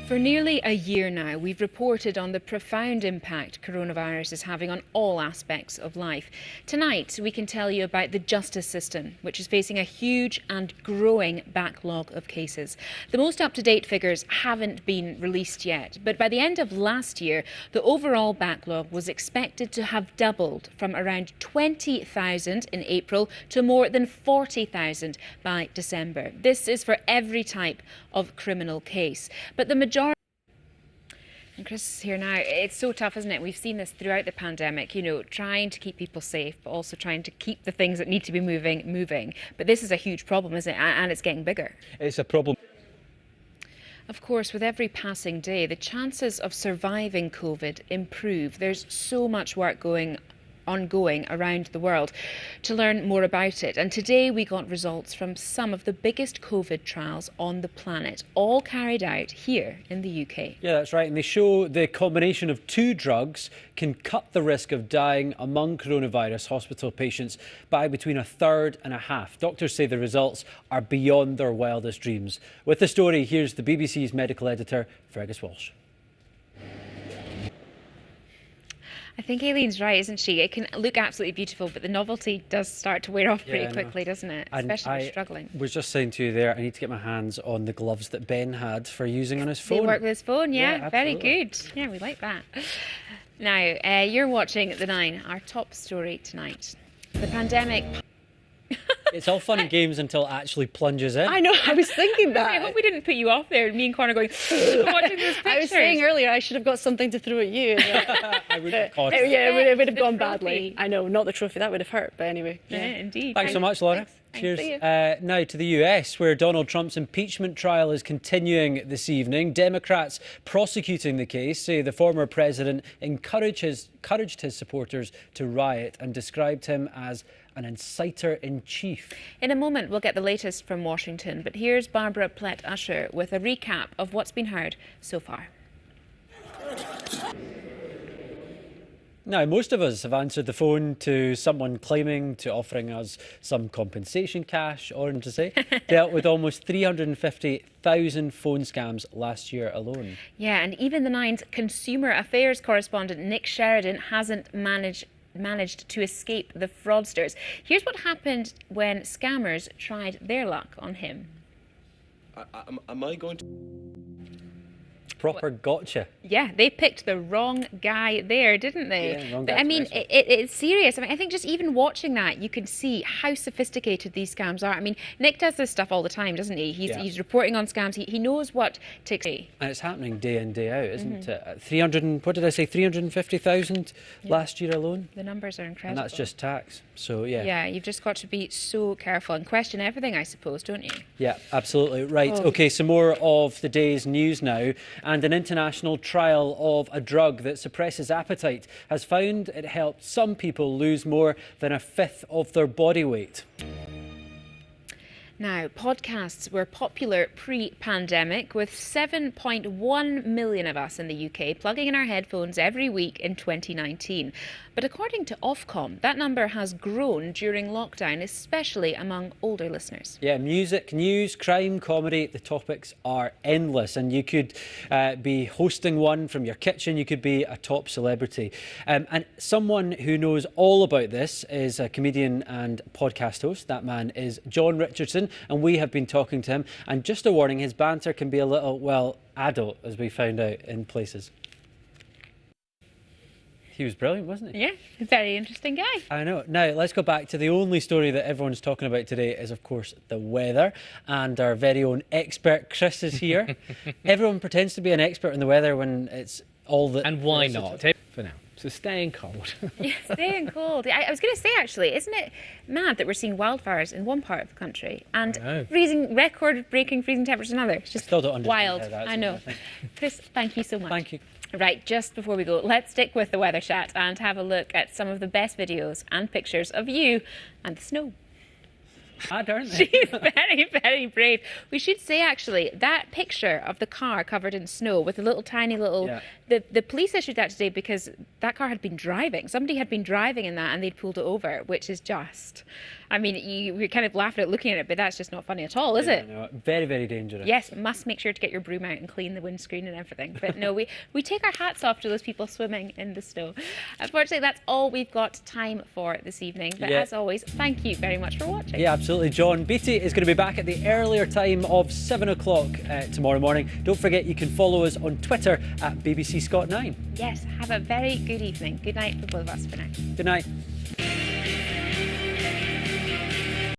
For nearly a year now, we've reported on the profound impact coronavirus is having on all aspects of life. Tonight, we can tell you about the justice system, which is facing a huge and growing backlog of cases. The most up-to-date figures haven't been released yet, but by the end of last year, the overall backlog was expected to have doubled from around 20,000 in April to more than 40,000 by December. This is for every type of criminal case. But the majority. And Chris is here now. It's so tough, isn't it? We've seen this throughout the pandemic, trying to keep people safe, but also trying to keep the things that need to be moving. But this is a huge problem, isn't it? And it's getting bigger. It's a problem. Of course, with every passing day, the chances of surviving COVID improve. There's so much work ongoing around the world to learn more about it. And today we got results from some of the biggest COVID trials on the planet, all carried out here in the UK. Yeah, that's right. And they show the combination of two drugs can cut the risk of dying among coronavirus hospital patients by between a third and a half. Doctors say the results are beyond their wildest dreams. With the story, here's the BBC's medical editor, Fergus Walsh. I think Aileen's right, isn't she? It can look absolutely beautiful, but the novelty does start to wear off pretty quickly, doesn't it? Especially if you're struggling. I was just saying to you there, I need to get my hands on the gloves that Ben had for using on his phone. They work with his phone, yeah very absolutely. good. Yeah, we like that. Now, you're watching The Nine, our top story tonight. The pandemic. It's all fun and games until it actually plunges in. I know, I was thinking that. I hope we didn't put you off there, me and Connor going, watching those pictures. I was saying earlier I should have got something to throw at you. I wouldn't have caught it. Yeah, it would have gone trophy. badly. I know, not the trophy, that would have hurt, but anyway. Yeah, indeed. Thanks so much, Laura. Thanks. Cheers. Now to the US, where Donald Trump's impeachment trial is continuing this evening. Democrats prosecuting the case say the former president encouraged his supporters to riot and described him as an inciter-in-chief. In a moment, we'll get the latest from Washington, but here's Barbara Plett-Usher with a recap of what's been heard so far. Now, most of us have answered the phone to someone claiming to offering us some compensation cash, or to say, dealt with almost 350,000 phone scams last year alone. Yeah, and even the Nine's consumer affairs correspondent Nick Sheridan hasn't managed to escape the fraudsters. Here's what happened when scammers tried their luck on him. Am I going to... Proper gotcha. Yeah, they picked the wrong guy there, didn't they? Yeah, wrong but guy. I mean, it's serious. I mean, I think just even watching that, you can see how sophisticated these scams are. I mean, Nick does this stuff all the time, doesn't he? He's reporting on scams. He knows what to say. And it's happening day in, day out, isn't it? 350,000 last year alone? The numbers are incredible. And that's just tax. So, yeah. Yeah, you've just got to be so careful and question everything, I suppose, don't you? Yeah, absolutely. Right. OK, some more of the day's news now. And an international trial of a drug that suppresses appetite has found it helped some people lose more than a fifth of their body weight. Now, podcasts were popular pre-pandemic, with 7.1 million of us in the UK plugging in our headphones every week in 2019. But according to Ofcom, that number has grown during lockdown, especially among older listeners. Yeah, music, news, crime, comedy, the topics are endless. And you could be hosting one from your kitchen, you could be a top celebrity. And someone who knows all about this is a comedian and podcast host. That man is John Richardson, and we have been talking to him. And just a warning, his banter can be a little, well, adult, as we found out in places. He was brilliant, wasn't he? Yeah, very interesting guy. I know. Now, let's go back to the only story that everyone's talking about today is, of course, the weather. And our very own expert, Chris, is here. Everyone pretends to be an expert in the weather when it's all that... And why not? For now. So staying cold. Yeah, staying cold. I was going to say, actually, isn't it mad that we're seeing wildfires in one part of the country and record-breaking freezing temperatures in another? It's just still don't understand wild. how that's I know. Chris, thank you so much. Thank you. Right, just before we go, let's stick with the weather chat and have a look at some of the best videos and pictures of you and the snow. Mad, aren't they? She's very, very brave. We should say, actually, that picture of the car covered in snow with a little tiny little... Yeah. The police issued that today because that car had been driving. Somebody had been driving in that and they'd pulled it over, which is just... I mean, you're kind of laughing at looking at it, but that's just not funny at all, is it? No, very, very dangerous. Yes, must make sure to get your broom out and clean the windscreen and everything. But no, we take our hats off to those people swimming in the snow. Unfortunately, that's all we've got time for this evening. But as always, thank you very much for watching. Yeah, absolutely, John. Beatty is going to be back at the earlier time of 7 o'clock tomorrow morning. Don't forget you can follow us on Twitter at BBC Scot 9. Yes, have a very good evening. Good night for both of us for now. Good night.